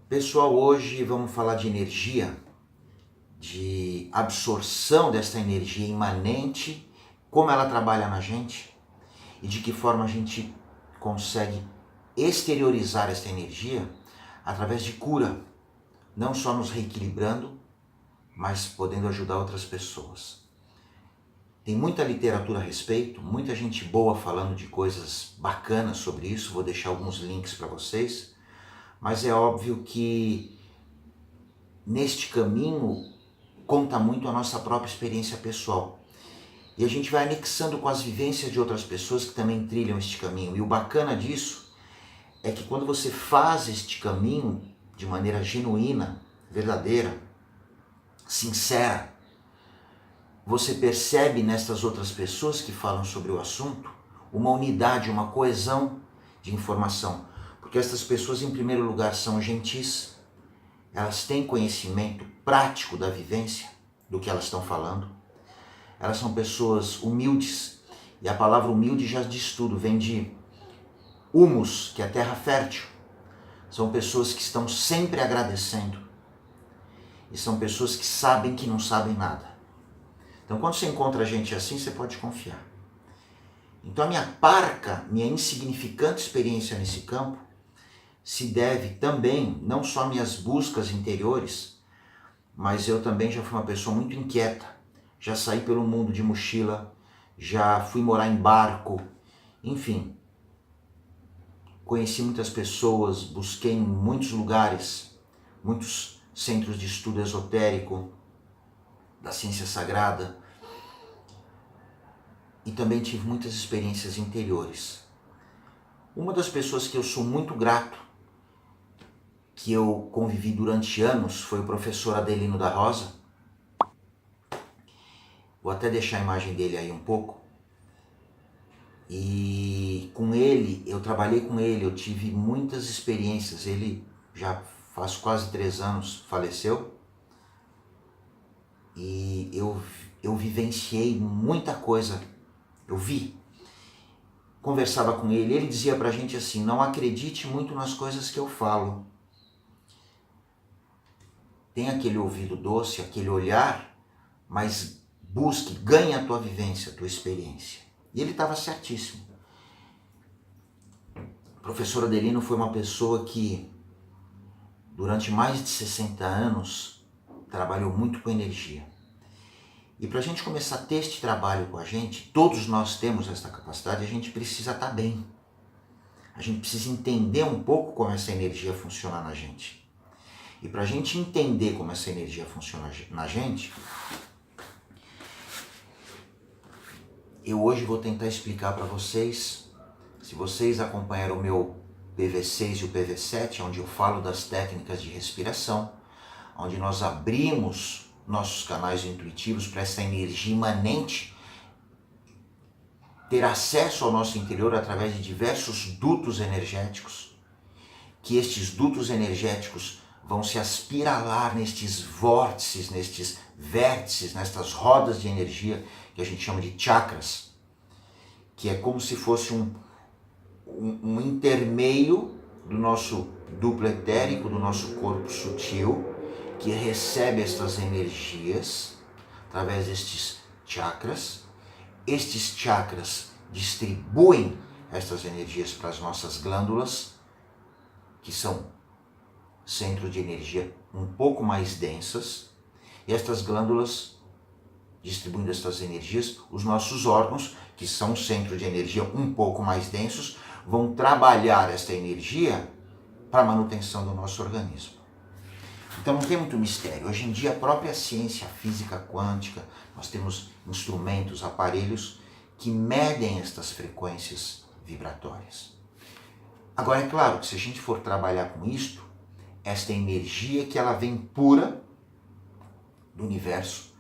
Pessoal, hoje vamos falar de energia, de absorção dessa energia imanente, como ela trabalha na gente e de que forma a gente consegue exteriorizar essa energia através de cura, não só nos reequilibrando, mas podendo ajudar outras pessoas. Tem muita literatura a respeito, muita gente boa falando de coisas bacanas sobre isso, vou deixar alguns links para vocês, mas é óbvio que neste caminho conta muito a nossa própria experiência pessoal. E a gente vai anexando com as vivências de outras pessoas que também trilham este caminho. E o bacana disso é que quando você faz este caminho de maneira genuína, verdadeira, sincera, você percebe nestas outras pessoas que falam sobre o assunto uma unidade, uma coesão de informação. Porque estas pessoas, em primeiro lugar, são gentis, elas têm conhecimento prático da vivência, do que elas estão falando. Elas são pessoas humildes, e a palavra humilde já diz tudo, vem de humus, que é terra fértil. São pessoas que estão sempre agradecendo, e são pessoas que sabem que não sabem nada. Então quando você encontra gente assim, você pode confiar. Então a minha parca, minha insignificante experiência nesse campo, se deve também, não só às minhas buscas interiores, mas eu também já fui uma pessoa muito inquieta. Já saí pelo mundo de mochila, já fui morar em barco, enfim. Conheci muitas pessoas, busquei em muitos lugares, muitos centros de estudo esotérico, da ciência sagrada, e também tive muitas experiências interiores. Uma das pessoas que eu sou muito grato, que eu convivi durante anos, foi o professor Adelino da Rosa. Vou até deixar a imagem dele aí um pouco. E com ele, eu trabalhei com ele, eu tive muitas experiências. Ele já faz quase 3 anos faleceu. E eu vivenciei muita coisa. Eu vi. Conversava com ele, ele dizia pra gente assim: não acredite muito nas coisas que eu falo. Tem aquele ouvido doce, aquele olhar, mas busque, ganhe a tua vivência, a tua experiência. E ele estava certíssimo. O professor Adelino foi uma pessoa que, durante mais de 60 anos, trabalhou muito com energia. E para a gente começar a ter este trabalho com a gente, todos nós temos essa capacidade, a gente precisa estar bem. A gente precisa entender um pouco como essa energia funciona na gente. E para a gente entender como essa energia funciona na gente, eu hoje vou tentar explicar para vocês. Se vocês acompanharam o meu PV6 e o PV7, onde eu falo das técnicas de respiração, onde nós abrimos nossos canais intuitivos para essa energia imanente ter acesso ao nosso interior através de diversos dutos energéticos, que estes dutos energéticos vão se aspiralar nestes vórtices, nestes vértices, nestas rodas de energia que a gente chama de chakras, que é como se fosse um intermeio do nosso duplo etérico, do nosso corpo sutil, que recebe estas energias através destes chakras. Estes chakras distribuem estas energias para as nossas glândulas, que são centros de energia um pouco mais densas, e estas glândulas, distribuindo estas energias, os nossos órgãos, que são centros de energia um pouco mais densos, vão trabalhar esta energia para a manutenção do nosso organismo. Então não tem muito mistério. Hoje em dia a própria ciência, a física quântica, nós temos instrumentos, aparelhos que medem estas frequências vibratórias. Agora é claro que se a gente for trabalhar com isto, esta energia que ela vem pura do universo,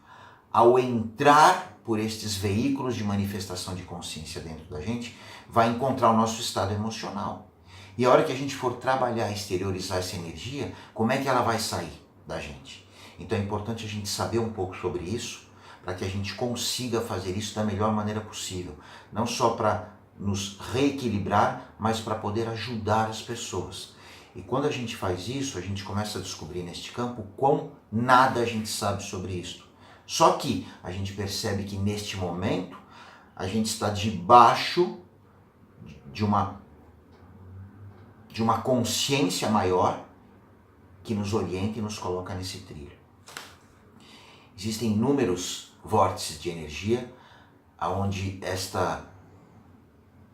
ao entrar por estes veículos de manifestação de consciência dentro da gente, vai encontrar o nosso estado emocional. E a hora que a gente for trabalhar, exteriorizar essa energia, como é que ela vai sair da gente? Então é importante a gente saber um pouco sobre isso, para que a gente consiga fazer isso da melhor maneira possível. Não só para nos reequilibrar, mas para poder ajudar as pessoas. E quando a gente faz isso, a gente começa a descobrir neste campo quão nada a gente sabe sobre isto. Só que a gente percebe que neste momento a gente está debaixo de uma consciência maior que nos orienta e nos coloca nesse trilho. Existem inúmeros vórtices de energia onde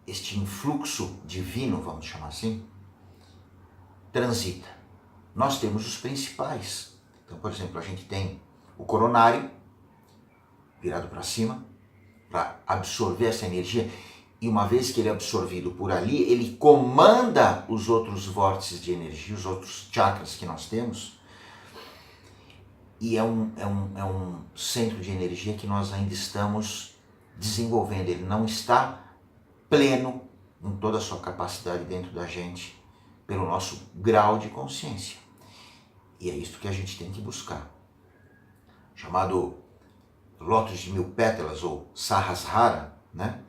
este influxo divino, vamos chamar assim, transita. Nós temos os principais. Então, por exemplo, a gente tem o coronário virado para cima para absorver essa energia, e uma vez que ele é absorvido por ali, ele comanda os outros vórtices de energia, os outros chakras que nós temos, e é um centro de energia que nós ainda estamos desenvolvendo. Ele não está pleno em toda a sua capacidade dentro da gente, pelo nosso grau de consciência. E é isso que a gente tem que buscar. Chamado Lótus de Mil Pétalas, ou Sahasrara, né?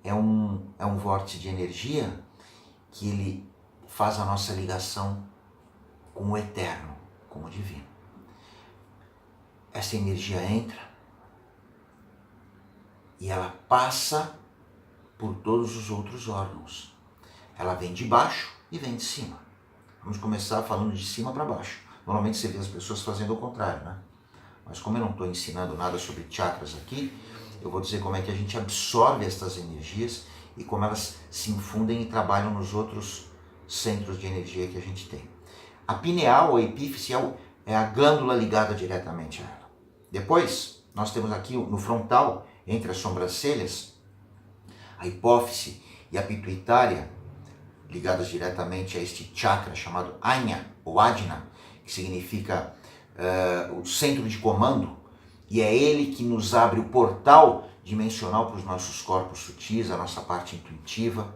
É um vórtice de energia que ele faz a nossa ligação com o eterno, com o divino. Essa energia entra e ela passa por todos os outros órgãos. Ela vem de baixo e vem de cima. Vamos começar falando de cima para baixo. Normalmente você vê as pessoas fazendo o contrário, né? Mas como eu não estou ensinando nada sobre chakras aqui, eu vou dizer como é que a gente absorve estas energias e como elas se infundem e trabalham nos outros centros de energia que a gente tem. A pineal, ou a epífise, é a glândula ligada diretamente a ela. Depois, nós temos aqui no frontal, entre as sobrancelhas, a hipófise e a pituitária, ligadas diretamente a este chakra chamado Ajna, ou Ajna, que significa o centro de comando, e é ele que nos abre o portal dimensional para os nossos corpos sutis, a nossa parte intuitiva.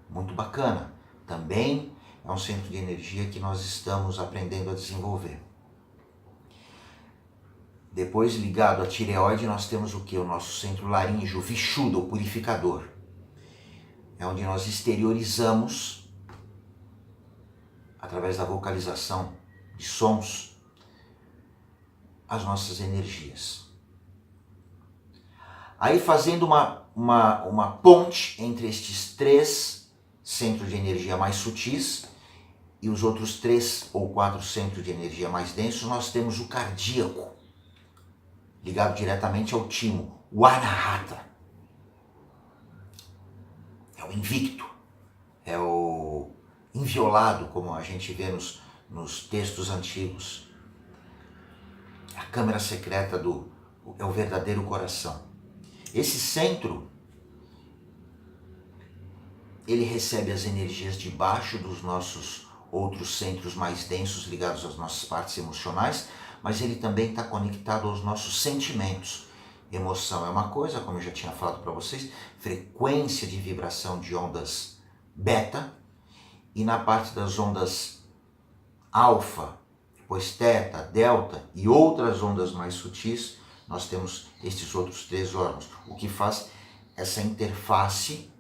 Muito bacana. Também é um centro de energia que nós estamos aprendendo a desenvolver. Depois, ligado à tireoide, nós temos o que? O nosso centro laríngeo, Vishuddha, o purificador. É onde nós exteriorizamos, através da vocalização de sons, as nossas energias. Aí, fazendo uma ponte entre estes três centros de energia mais sutis e os outros 3 ou 4 centros de energia mais densos, nós temos o cardíaco, ligado diretamente ao timo, o Anahata. É o invicto, é o inviolado, como a gente vê nos textos antigos. A câmara secreta é o verdadeiro coração. Esse centro, ele recebe as energias de baixo dos nossos outros centros mais densos ligados às nossas partes emocionais, mas ele também está conectado aos nossos sentimentos. Emoção é uma coisa, como eu já tinha falado para vocês, frequência de vibração de ondas beta, e na parte das ondas alfa, depois teta, delta e outras ondas mais sutis, nós temos estes outros 3 órgãos. O que faz essa interface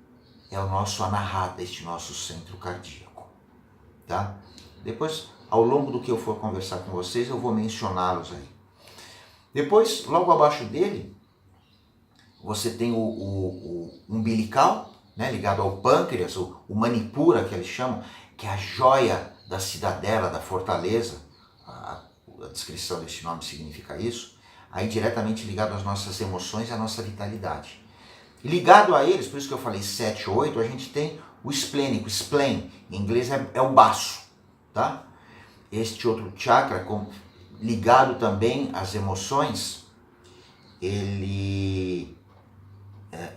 é o nosso Anahata, este nosso centro cardíaco. Tá? Depois, ao longo do que eu for conversar com vocês, eu vou mencioná-los aí. Depois, logo abaixo dele, você tem o umbilical, né, ligado ao pâncreas, o Manipura, que eles chamam, que é a joia da cidadela, da fortaleza. A descrição deste nome significa isso. Aí diretamente ligado às nossas emoções e à nossa vitalidade. E ligado a eles, por isso que eu falei 7 ou 8, a gente tem o esplênico, spleen, em inglês é o baço, tá? Este outro chakra, ligado também às emoções, ele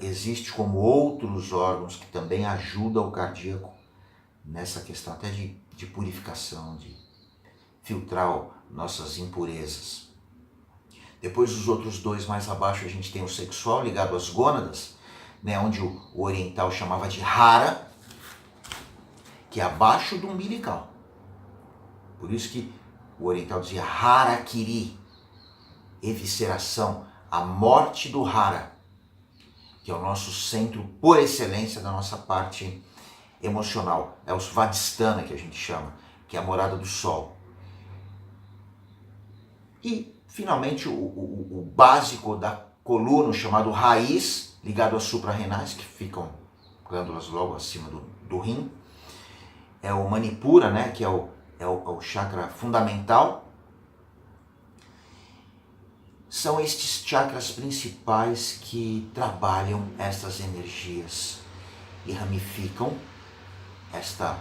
existe como outros órgãos que também ajudam o cardíaco nessa questão até de purificação, de filtrar nossas impurezas. Depois, os outros 2 mais abaixo, a gente tem o sexual, ligado às gônadas, né, onde o oriental chamava de Hara, que é abaixo do umbilical. Por isso que o oriental dizia Harakiri, evisceração, a morte do Hara, que é o nosso centro por excelência da nossa parte emocional, é o Svadhisthana que a gente chama, que é a morada do Sol. E, finalmente, o básico da coluna, chamado raiz, ligado às suprarrenais, que ficam glândulas logo acima do rim, é o Manipura, né, que é o chakra fundamental. São estes chakras principais que trabalham estas energias e ramificam esta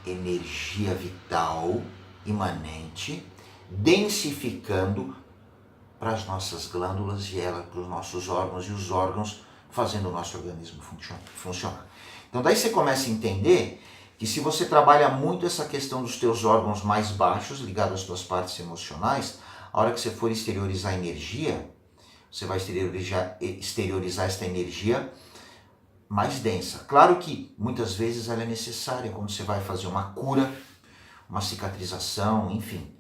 energia vital imanente, densificando para as nossas glândulas e ela para os nossos órgãos, e os órgãos fazendo o nosso organismo funcionar. Então daí você começa a entender que se você trabalha muito essa questão dos teus órgãos mais baixos, ligados às tuas partes emocionais, a hora que você for exteriorizar a energia, você vai exteriorizar esta energia mais densa. Claro que muitas vezes ela é necessária quando você vai fazer uma cura, uma cicatrização, enfim.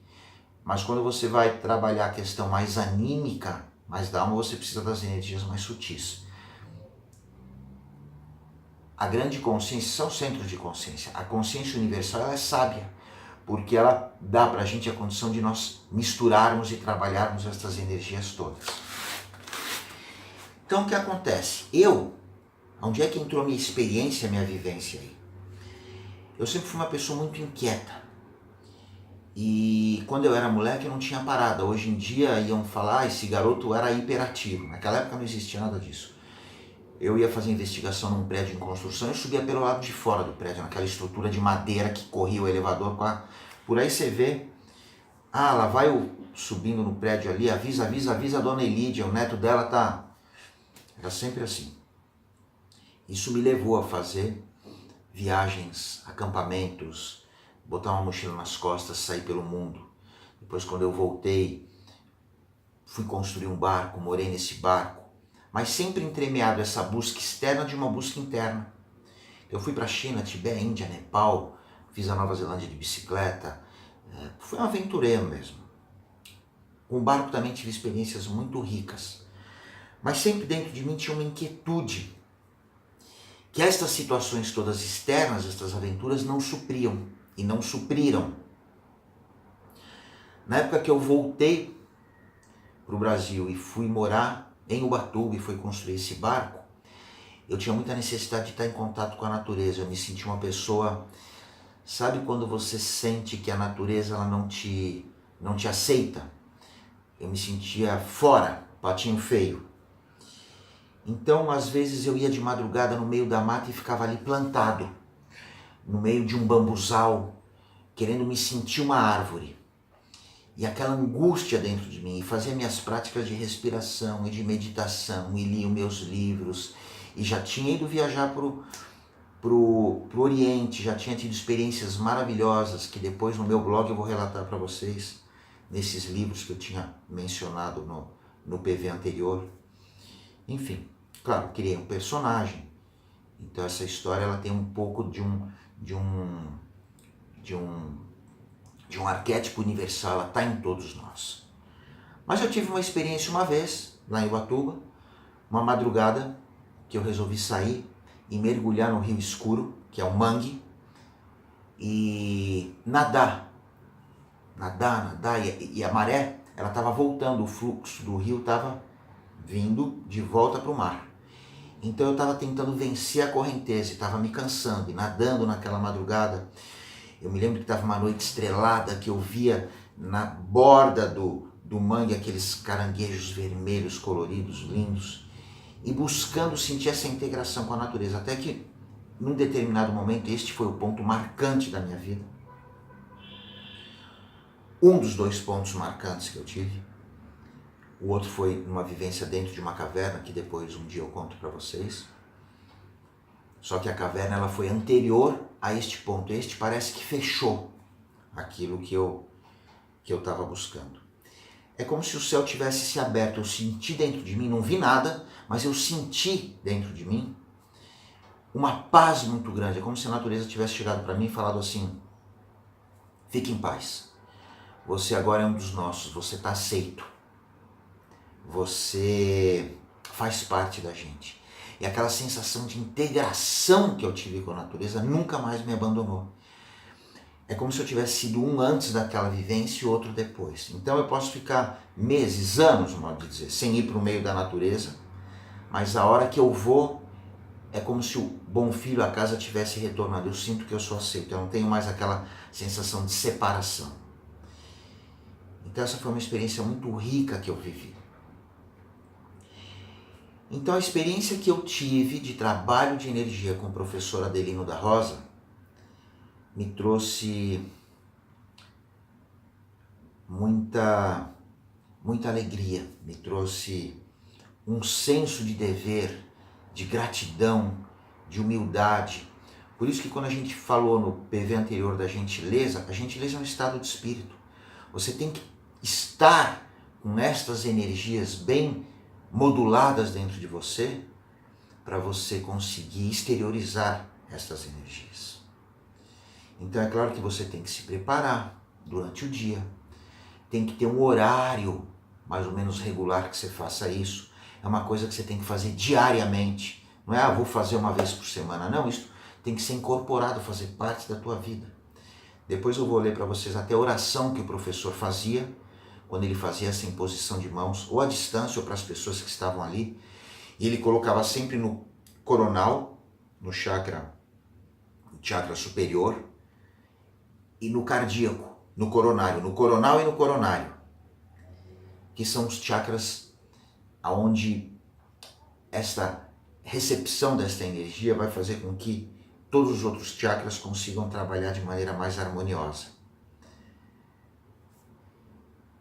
Mas quando você vai trabalhar a questão mais anímica, mais da alma, você precisa das energias mais sutis. A grande consciência são centros de consciência. A consciência universal ela é sábia, porque ela dá para a gente a condição de nós misturarmos e trabalharmos essas energias todas. Então o que acontece? Onde é que entrou a minha experiência, a minha vivência aí? Eu sempre fui uma pessoa muito inquieta. E quando eu era moleque eu não tinha parada. Hoje em dia iam falar, esse garoto era hiperativo. Naquela época não existia nada disso. Eu ia fazer investigação num prédio em construção e subia pelo lado de fora do prédio, naquela estrutura de madeira que corria o elevador. Por aí você vê, lá vai eu subindo no prédio ali, avisa a dona Elídia, o neto dela tá... Era sempre assim. Isso me levou a fazer viagens, acampamentos, botar uma mochila nas costas, sair pelo mundo. Depois, quando eu voltei, fui construir um barco, morei nesse barco, mas sempre entremeado essa busca externa de uma busca interna. Eu fui para a China, Tibete, Índia, Nepal, fiz a Nova Zelândia de bicicleta, fui um aventureiro mesmo. Com o barco também tive experiências muito ricas, mas sempre dentro de mim tinha uma inquietude, que estas situações todas externas, estas aventuras não supriam e não supriram. Na época que eu voltei para o Brasil e fui morar em Ubatuba e fui construir esse barco, eu tinha muita necessidade de estar em contato com a natureza. Eu me senti uma pessoa, sabe quando você sente que a natureza ela não te aceita? Eu me sentia fora, patinho feio. Então, às vezes eu ia de madrugada no meio da mata e ficava ali plantado, no meio de um bambuzal, querendo me sentir uma árvore. E aquela angústia dentro de mim, e fazia minhas práticas de respiração e de meditação, e lia meus livros, e já tinha ido viajar pro Oriente, já tinha tido experiências maravilhosas, que depois no meu blog eu vou relatar para vocês, nesses livros que eu tinha mencionado no PV anterior. Enfim, claro, criei um personagem, então essa história ela tem um pouco de um arquétipo universal, ela está em todos nós. Mas eu tive uma experiência uma vez, lá em Ubatuba, uma madrugada, que eu resolvi sair e mergulhar no rio escuro, que é o Mangue, e nadar, e a maré, ela estava voltando, o fluxo do rio estava vindo de volta para o mar. Então eu estava tentando vencer a correnteza, estava me cansando, e nadando naquela madrugada. Eu me lembro que estava uma noite estrelada, que eu via na borda do mangue aqueles caranguejos vermelhos, coloridos, lindos, e buscando sentir essa integração com a natureza. Até que, num determinado momento, este foi o ponto marcante da minha vida. Um dos dois pontos marcantes que eu tive. O outro foi uma vivência dentro de uma caverna, que depois um dia eu conto para vocês. Só que a caverna ela foi anterior a este ponto. Este parece que fechou aquilo que eu estava buscando. É como se o céu tivesse se aberto. Eu senti dentro de mim, não vi nada, mas eu senti dentro de mim uma paz muito grande. É como se a natureza tivesse chegado para mim e falado assim: fique em paz. Você agora é um dos nossos, você está aceito. Você faz parte da gente. E aquela sensação de integração que eu tive com a natureza nunca mais me abandonou. É como se eu tivesse sido um antes daquela vivência e outro depois. Então eu posso ficar meses, anos, modo de dizer, sem ir para o meio da natureza, mas a hora que eu vou, é como se o bom filho a casa tivesse retornado. Eu sinto que eu sou aceito, eu não tenho mais aquela sensação de separação. Então essa foi uma experiência muito rica que eu vivi. Então a experiência que eu tive de trabalho de energia com o professor Adelino da Rosa me trouxe muita alegria, me trouxe um senso de dever, de gratidão, de humildade. Por isso que quando a gente falou no PV anterior da gentileza, a gentileza é um estado de espírito. Você tem que estar com estas energias bem moduladas dentro de você para você conseguir exteriorizar estas energias. Então é claro que você tem que se preparar durante o dia, tem que ter um horário mais ou menos regular que você faça isso. É uma coisa que você tem que fazer diariamente. Não é, vou fazer uma vez por semana. Não, isso tem que ser incorporado, fazer parte da tua vida. Depois eu vou ler para vocês até a oração que o professor fazia, quando ele fazia essa imposição de mãos, ou à distância, ou para as pessoas que estavam ali. E ele colocava sempre no coronal, no chakra superior, e no cardíaco, no coronário, no coronal e no coronário, que são os chakras onde esta recepção desta energia vai fazer com que todos os outros chakras consigam trabalhar de maneira mais harmoniosa.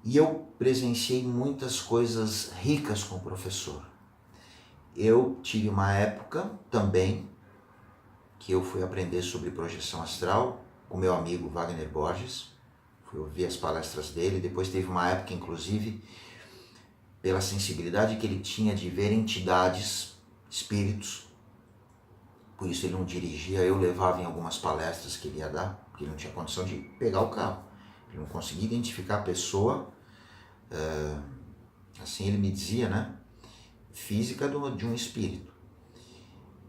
E eu presenciei muitas coisas ricas com o professor. Eu tive uma época também que eu fui aprender sobre projeção astral com meu amigo Wagner Borges, fui ouvir as palestras dele. Depois teve uma época, inclusive, pela sensibilidade que ele tinha de ver entidades, espíritos, por isso ele não dirigia, eu levava em algumas palestras que ele ia dar, porque ele não tinha condição de pegar o carro, ele não conseguia identificar a pessoa, assim ele me dizia, né, física de um espírito,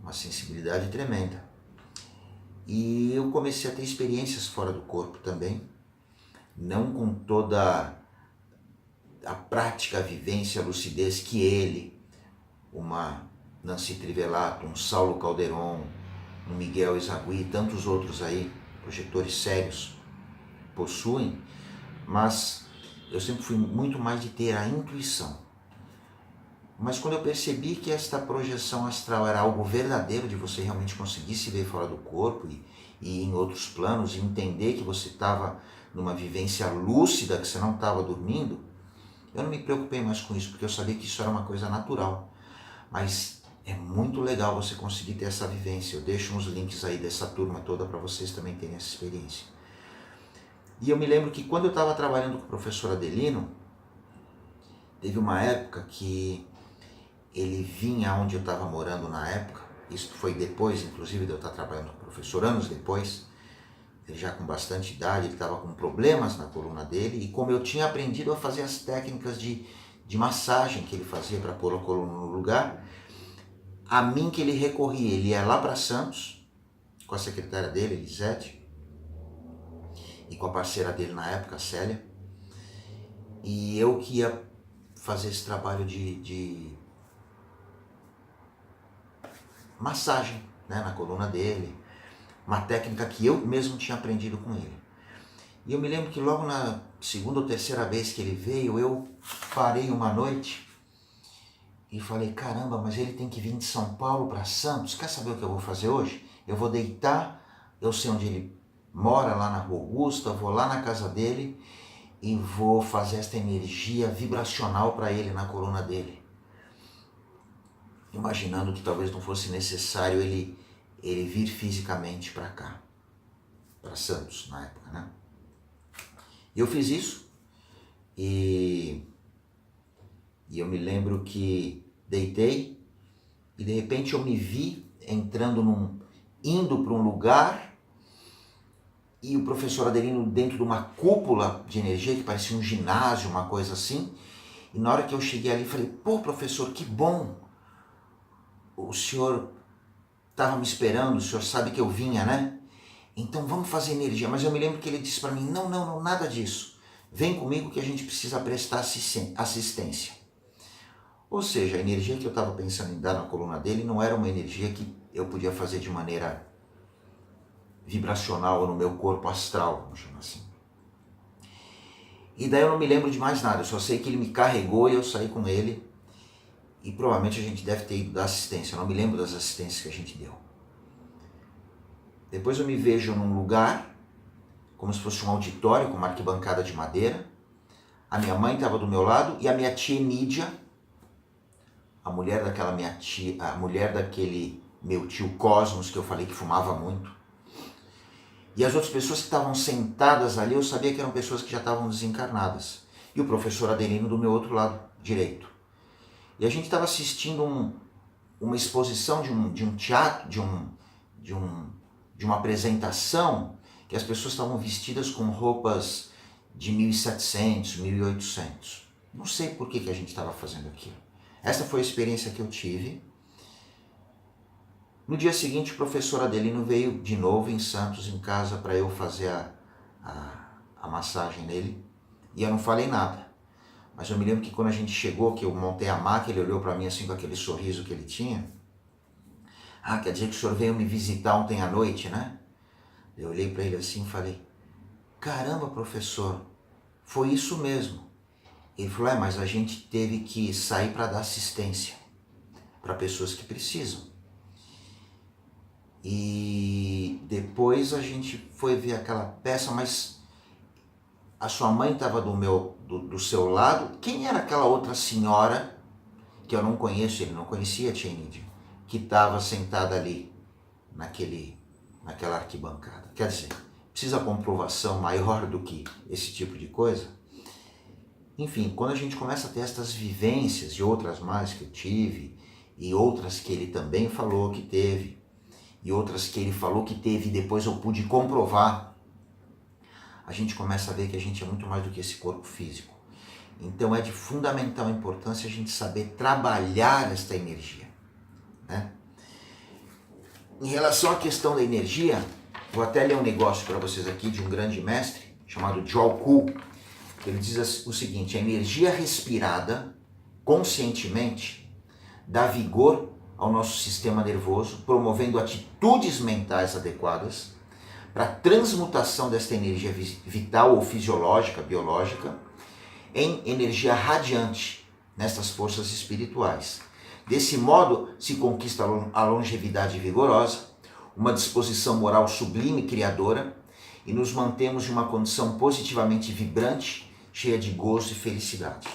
uma sensibilidade tremenda. E eu comecei a ter experiências fora do corpo também, não com toda a prática, a vivência, a lucidez que ele, uma Nancy Trivelato, um Saulo Calderon, um Miguel Ezagui e tantos outros aí, projetores sérios, possuem, mas eu sempre fui muito mais de ter a intuição. Mas quando eu percebi que esta projeção astral era algo verdadeiro, de você realmente conseguir se ver fora do corpo e em outros planos, e entender que você estava numa vivência lúcida, que você não estava dormindo, eu não me preocupei mais com isso, porque eu sabia que isso era uma coisa natural. Mas é muito legal você conseguir ter essa vivência. Eu deixo uns links aí dessa turma toda para vocês também terem essa experiência. E eu me lembro que quando eu estava trabalhando com o professor Adelino, teve uma época que ele vinha onde eu estava morando na época, isso foi depois, inclusive, de eu estar trabalhando com o professor, anos depois, ele já com bastante idade, ele estava com problemas na coluna dele, e como eu tinha aprendido a fazer as técnicas de massagem que ele fazia para pôr a coluna no lugar, a mim que ele recorria, ele ia lá para Santos, com a secretária dele, Elisete, e com a parceira dele na época, a Célia, e eu que ia fazer esse trabalho de massagem, né, na coluna dele, uma técnica que eu mesmo tinha aprendido com ele. E eu me lembro que logo na segunda ou terceira vez que ele veio, eu parei uma noite e falei, caramba, mas ele tem que vir de São Paulo para Santos, quer saber o que eu vou fazer hoje? Eu vou deitar, eu sei onde ele mora, lá na Rua Augusta, vou lá na casa dele e vou fazer esta energia vibracional para ele na coluna dele. Imaginando que talvez não fosse necessário ele vir fisicamente para cá, para Santos na época, né? Eu fiz isso e eu me lembro que deitei e de repente eu me vi indo para um lugar e o professor Adelino dentro de uma cúpula de energia que parecia um ginásio, uma coisa assim. E na hora que eu cheguei ali falei, pô professor, que bom! o senhor estava me esperando, o senhor sabe que eu vinha, né? Então vamos fazer energia. Mas eu me lembro que ele disse para mim, não, nada disso. Vem comigo que a gente precisa prestar assistência. Ou seja, a energia que eu estava pensando em dar na coluna dele não era uma energia que eu podia fazer de maneira vibracional ou no meu corpo astral, vamos chamar assim. E daí eu não me lembro de mais nada, eu só sei que ele me carregou e eu saí com ele. E provavelmente a gente deve ter ido dar assistência, eu não me lembro das assistências que a gente deu. Depois eu me vejo num lugar, como se fosse um auditório com uma arquibancada de madeira. A minha mãe estava do meu lado e a minha tia Nídia, a mulher daquela minha tia, a mulher daquele meu tio Cosmos, que eu falei que fumava muito. E as outras pessoas que estavam sentadas ali, eu sabia que eram pessoas que já estavam desencarnadas. E o professor Adelino do meu outro lado direito. E a gente estava assistindo uma exposição de um teatro, de uma apresentação, que as pessoas estavam vestidas com roupas de 1700, 1800. Não sei por que a gente estava fazendo aquilo. Essa foi a experiência que eu tive. No dia seguinte, o professor Adelino veio de novo em Santos, em casa, para eu fazer a massagem nele. E eu não falei nada. Mas eu me lembro que quando a gente chegou, que eu montei a maca, ele olhou para mim assim com aquele sorriso que ele tinha. Ah, quer dizer que o senhor veio me visitar ontem à noite, né? Eu olhei para ele assim e falei, caramba, professor, foi isso mesmo. Ele falou, mas a gente teve que sair para dar assistência para pessoas que precisam. E depois a gente foi ver aquela peça, mas a sua mãe estava do seu lado. Quem era aquela outra senhora, que eu não conheço, ele não conhecia a tia Nídia, que estava sentada ali, naquela arquibancada? Quer dizer, precisa comprovação maior do que esse tipo de coisa? Enfim, quando a gente começa a ter estas vivências, e outras mais que eu tive, e outras que ele também falou que teve, e outras que ele falou que teve e depois eu pude comprovar, a gente começa a ver que a gente é muito mais do que esse corpo físico. Então é de fundamental importância a gente saber trabalhar esta energia, né? Em relação à questão da energia, vou até ler um negócio para vocês aqui de um grande mestre chamado Joel Kuhl. Ele diz o seguinte, a energia respirada conscientemente dá vigor ao nosso sistema nervoso, promovendo atitudes mentais adequadas para a transmutação desta energia vital ou fisiológica, biológica, em energia radiante nestas forças espirituais. Desse modo, se conquista a longevidade vigorosa, uma disposição moral sublime e criadora, e nos mantemos em uma condição positivamente vibrante, cheia de gozo e felicidade.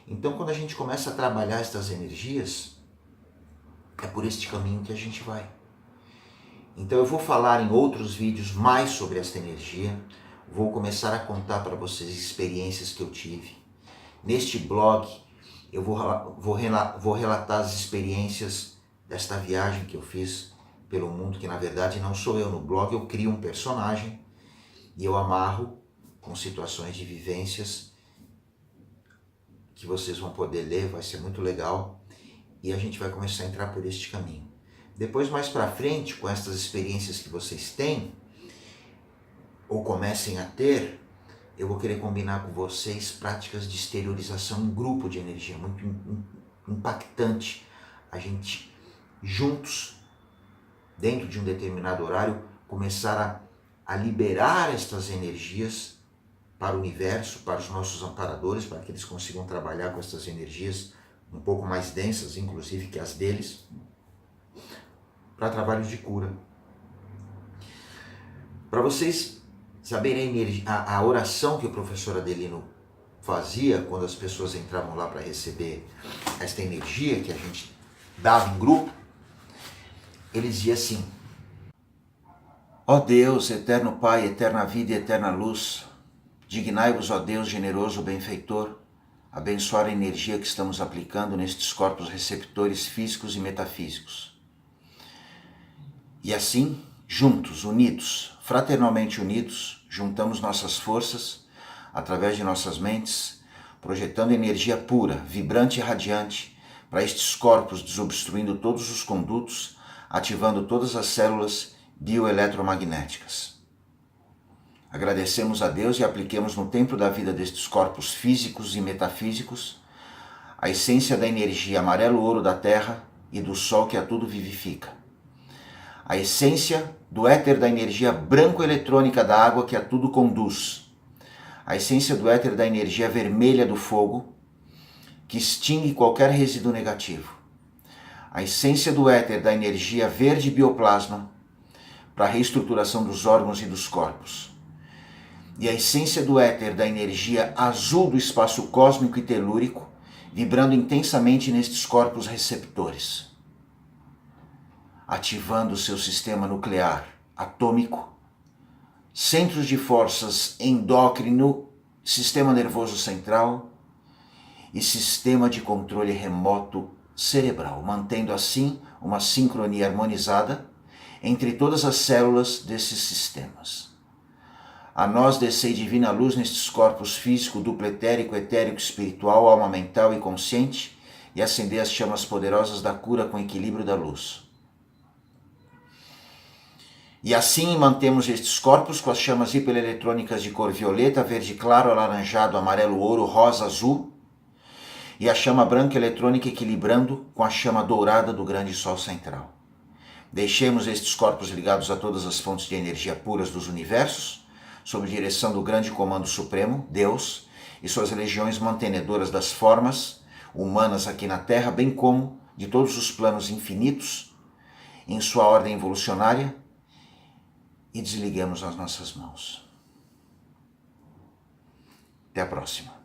Então, quando a gente começa a trabalhar estas energias, é por este caminho que a gente vai. Então eu vou falar em outros vídeos mais sobre esta energia, vou começar a contar para vocês experiências que eu tive. Neste blog eu vou relatar as experiências desta viagem que eu fiz pelo mundo, que na verdade não sou eu. No blog eu crio um personagem e eu amarro com situações de vivências que vocês vão poder ler, vai ser muito legal. E a gente vai começar a entrar por este caminho. Depois, mais para frente, com essas experiências que vocês têm, ou comecem a ter, eu vou querer combinar com vocês práticas de exteriorização em grupo de energia, muito impactante. A gente, juntos, dentro de um determinado horário, começar a liberar estas energias para o universo, para os nossos amparadores, para que eles consigam trabalhar com essas energias um pouco mais densas, inclusive, que as deles, para trabalhos de cura. Para vocês saberem a oração que o professor Adelino fazia quando as pessoas entravam lá para receber esta energia que a gente dava em grupo, ele dizia assim: ó Deus, eterno Pai, eterna vida e eterna luz, dignai-vos, ó Deus generoso benfeitor, abençoar a energia que estamos aplicando nestes corpos receptores físicos e metafísicos. E assim, juntos, unidos, fraternalmente unidos, juntamos nossas forças, através de nossas mentes, projetando energia pura, vibrante e radiante, para estes corpos, desobstruindo todos os condutos, ativando todas as células bioeletromagnéticas. Agradecemos a Deus e apliquemos no templo da vida destes corpos físicos e metafísicos a essência da energia amarelo-ouro da terra e do sol que a tudo vivifica. A essência do éter da energia branco-eletrônica da água que a tudo conduz. A essência do éter da energia vermelha do fogo que extingue qualquer resíduo negativo. A essência do éter da energia verde bioplasma para a reestruturação dos órgãos e dos corpos. E a essência do éter da energia azul do espaço cósmico e telúrico, vibrando intensamente nestes corpos receptores, ativando seu sistema nuclear, atômico, centros de forças endócrino, sistema nervoso central e sistema de controle remoto cerebral, mantendo assim uma sincronia harmonizada entre todas as células desses sistemas. A nós descei divina luz nestes corpos físico, duplo etérico, espiritual, alma mental e consciente, e acender as chamas poderosas da cura com equilíbrio da luz. E assim mantemos estes corpos com as chamas hipereletrônicas de cor violeta, verde claro, alaranjado, amarelo, ouro, rosa, azul, e a chama branca eletrônica equilibrando com a chama dourada do grande sol central. Deixemos estes corpos ligados a todas as fontes de energia puras dos universos, sob direção do grande comando supremo, Deus, e suas legiões mantenedoras das formas humanas aqui na Terra, bem como de todos os planos infinitos, em sua ordem evolucionária, e desliguemos as nossas mãos. Até a próxima.